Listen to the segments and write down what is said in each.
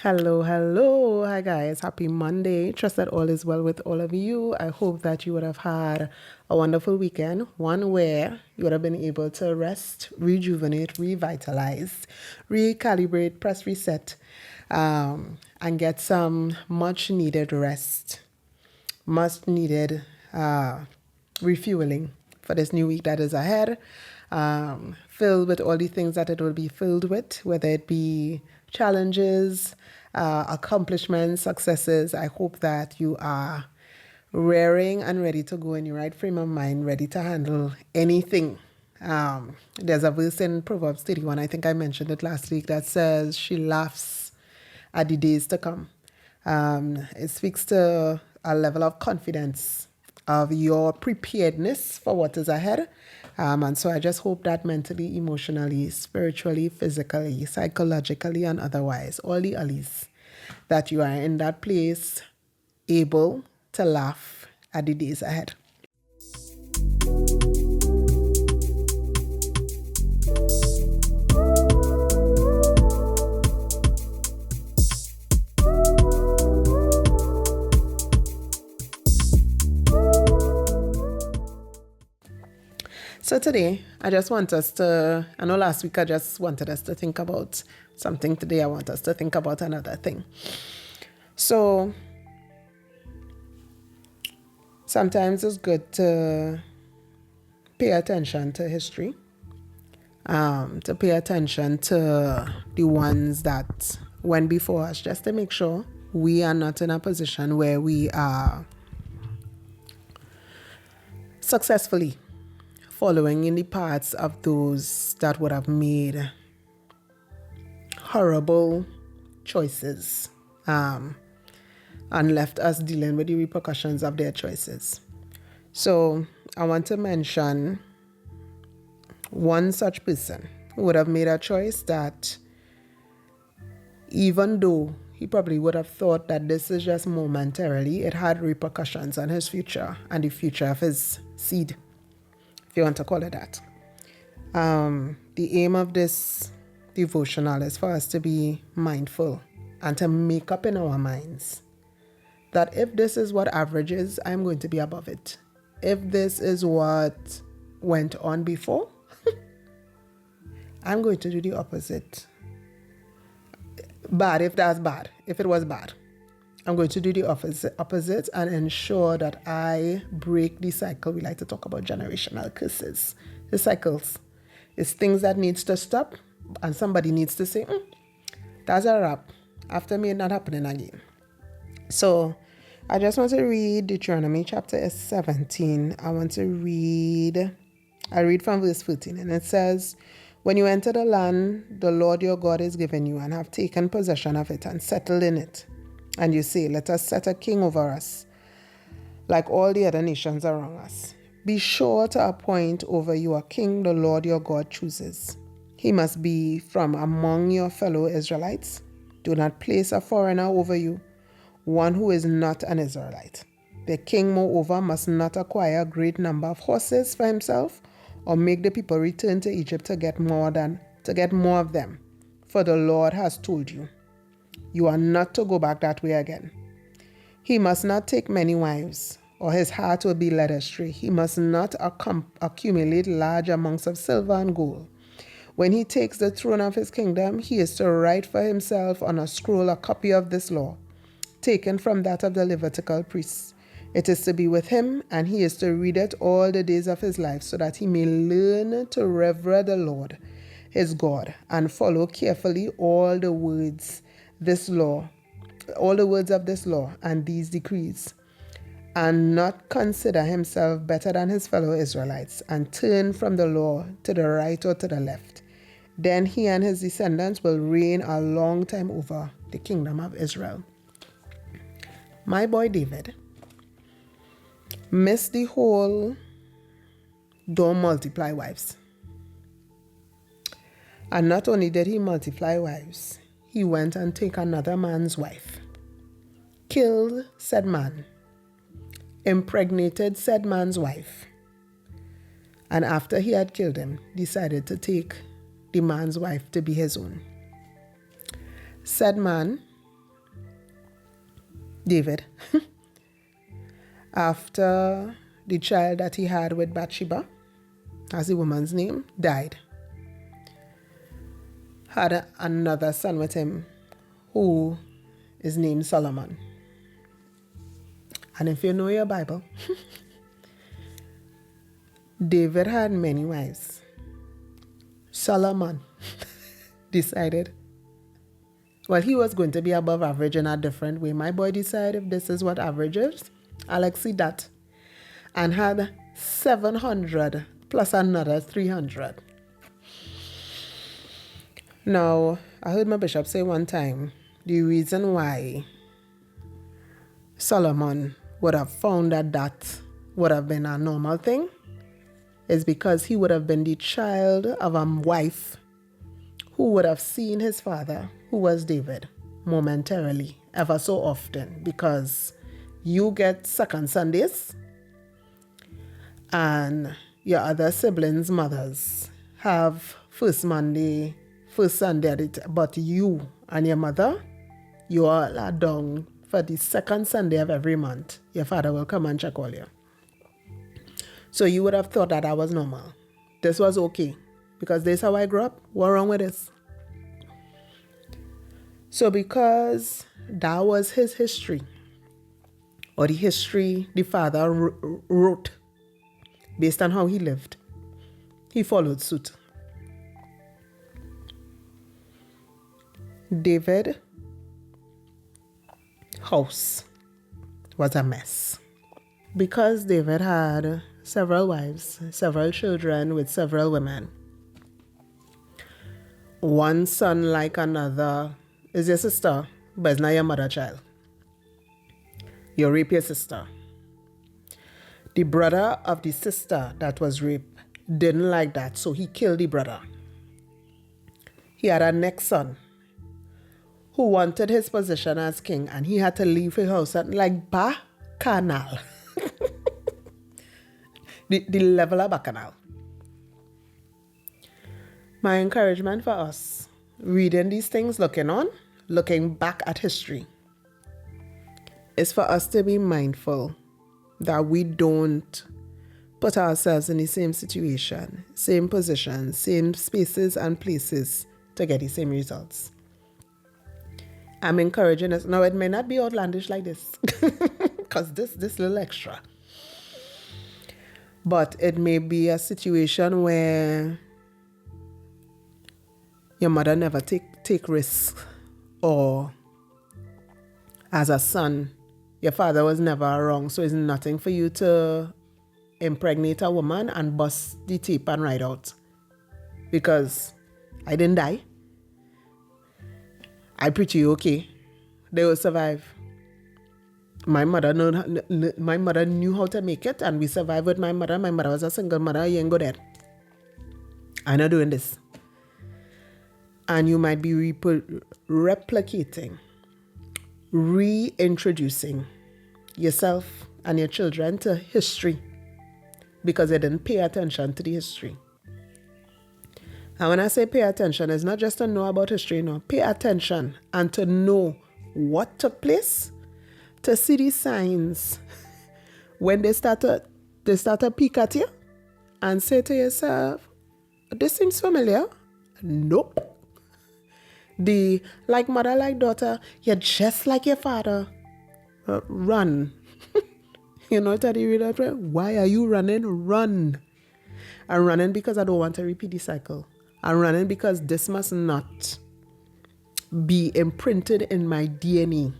Hello, hello. Hi, guys. Happy Monday. Trust that all is well with all of you. I hope that you would have had a wonderful weekend, one where you would have been able to rest, rejuvenate, revitalize, recalibrate, press reset, and get some much needed rest, much needed refueling for this new week that is ahead, filled with all the things that it will be filled with, whether it be challenges, accomplishments, successes. I hope that you are raring and ready to go in your right frame of mind, ready to handle anything. There's a verse in Proverbs 31, I think I mentioned it last week, that says she laughs at the days to come. It speaks to a level of confidence of your preparedness for what is ahead. And so I just hope that mentally, emotionally, spiritually, physically, psychologically, and otherwise, all the allies, that you are in that place able to laugh at the days ahead. So today, I just want us to, I know last week I just wanted us to think about something. Today I want us to think about another thing. So sometimes it's good to pay attention to history, to pay attention to the ones that went before us, just to make sure we are not in a position where we are successfully following in the paths of those that would have made horrible choices and left us dealing with the repercussions of their choices. So I want to mention one such person who would have made a choice that, even though he probably would have thought that this is just momentarily, it had repercussions on his future and the future of his seed, if you want to call it that. The aim of this devotional is for us to be mindful and to make up in our minds that if this is what average is, I'm going to be above it. If this is what went on before, I'm going to do the opposite. Bad if that's bad. If it was bad, I'm going to do the opposite and ensure that I break the cycle. We like to talk about generational curses. The cycles. It's things that needs to stop, and somebody needs to say, that's a wrap. After me, not happening again. So I just want to read Deuteronomy chapter 17. I read from verse 14, and it says, when you enter the land the Lord your God is giving you, and have taken possession of it and settled in it, and you say, let us set a king over us, like all the other nations around us. Be sure to appoint over you a king the Lord your God chooses. He must be from among your fellow Israelites. Do not place a foreigner over you, one who is not an Israelite. The king, moreover, must not acquire a great number of horses for himself, or make the people return to Egypt to get more of them. For the Lord has told you, you are not to go back that way again. He must not take many wives, or his heart will be led astray. He must not accumulate large amounts of silver and gold. When he takes the throne of his kingdom, he is to write for himself on a scroll a copy of this law, taken from that of the Levitical priests. It is to be with him, and he is to read it all the days of his life, so that he may learn to revere the Lord, his God, and follow carefully all the words of this law and these decrees, and not consider himself better than his fellow Israelites, and turn from the law to the right or to the left. Then he and his descendants will reign a long time over the kingdom of Israel. My boy David missed the whole don't multiply wives. And not only did he multiply wives, he went and took another man's wife, killed said man, impregnated said man's wife, and after he had killed him, decided to take the man's wife to be his own. Said man David, after the child that he had with Bathsheba, as the woman's name, died, had another son with him who is named Solomon. And if you know your Bible, David had many wives. Solomon decided, well, he was going to be above average in a different way. My boy decided if this is what average is, I'll exceed that. And had 700 plus another 300. Now, I heard my bishop say one time, the reason why Solomon would have found that would have been a normal thing is because he would have been the child of a wife who would have seen his father, who was David, momentarily, ever so often, because you get second Sundays and your other siblings' mothers have first Monday, first Sunday, but you and your mother, you all are down for the second Sunday of every month. Your father will come and check all you. So you would have thought that was normal. This was okay. Because this is how I grew up. What's wrong with this? So because that was his history, or the history the father wrote based on how he lived, he followed suit. David's house was a mess. Because David had several wives, several children with several women. One son like another is your sister, but it's not your mother child. You rape your sister. The brother of the sister that was raped didn't like that, so he killed the brother. He had a next son who wanted his position as king, and he had to leave his house at like Bacchanal. the level of Bacchanal. My encouragement for us, reading these things, looking back at history, is for us to be mindful that we don't put ourselves in the same situation, same position, same spaces and places to get the same results. I'm encouraging us. Now, it may not be outlandish like this, because this little extra. But it may be a situation where your mother never take risks, or as a son, your father was never wrong, so it's nothing for you to impregnate a woman and bust the tape and ride out. Because I didn't die. I preach you okay. They will survive. My mother knew how to make it, and we survived with my mother. My mother was a single mother. You ain't go there. I'm not doing this. And you might be replicating, reintroducing yourself and your children to history because they didn't pay attention to the history. And when I say pay attention, it's not just to know about history, no. Pay attention and to know what took place, to see the signs when they start to peek at you and say to yourself, this seems familiar. Nope. The like mother, like daughter, you're just like your father. Run. You know what I read? Why are you running? Run. I'm running because I don't want to repeat the cycle. I'm running because this must not be imprinted in my DNA.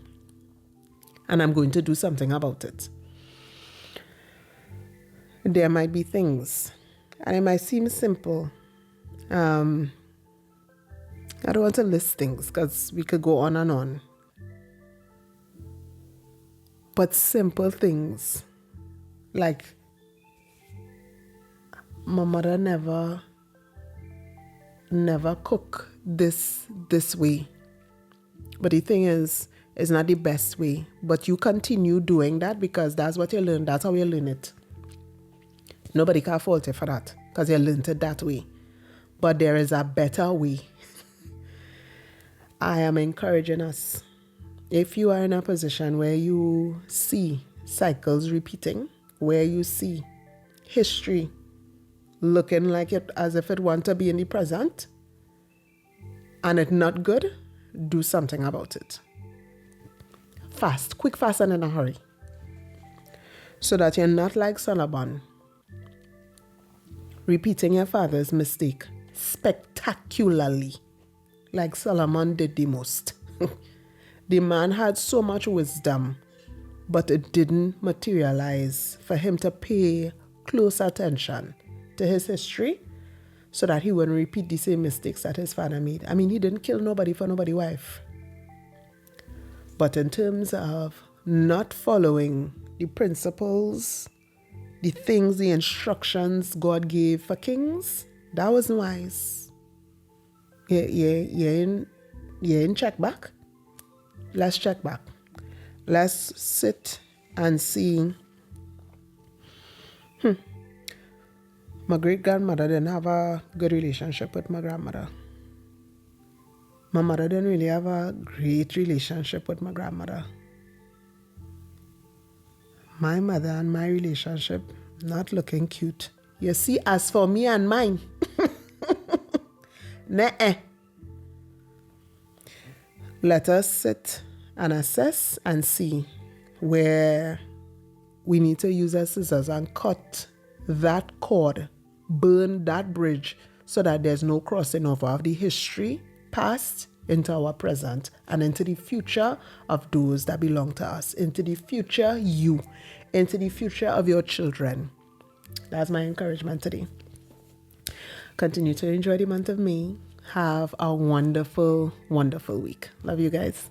And I'm going to do something about it. There might be things, and it might seem simple. I don't want to list things because we could go on and on. But simple things like my mother never cook this way. But the thing is, it's not the best way. But you continue doing that because that's what you learn. That's how you learn it. Nobody can fault you for that because you learned it that way. But there is a better way. I am encouraging us if you are in a position where you see cycles repeating, where you see history looking like it as if it want to be in the present, and it's not good, do something about it. Fast, quick, fast, and in a hurry. So that you're not like Solomon, repeating your father's mistake spectacularly, like Solomon did the most. The man had so much wisdom, but it didn't materialize for him to pay close attention to his history so that he wouldn't repeat the same mistakes that his father made. I mean, he didn't kill nobody for nobody's wife. But in terms of not following the principles, the things, the instructions God gave for kings, that wasn't wise. You're in check back. Let's check back. Let's sit and see. My great-grandmother didn't have a good relationship with my grandmother. My mother didn't really have a great relationship with my grandmother. My mother and my relationship, not looking cute. You see, as for me and mine, nah. Let us sit and assess and see where we need to use our scissors and cut that cord, burn that bridge, so that there's no crossing over of the history past into our present and into the future of those that belong to us, into the future you, into the future of your children. That's my encouragement today. Continue to enjoy the month of May. Have a wonderful, wonderful week. Love you guys.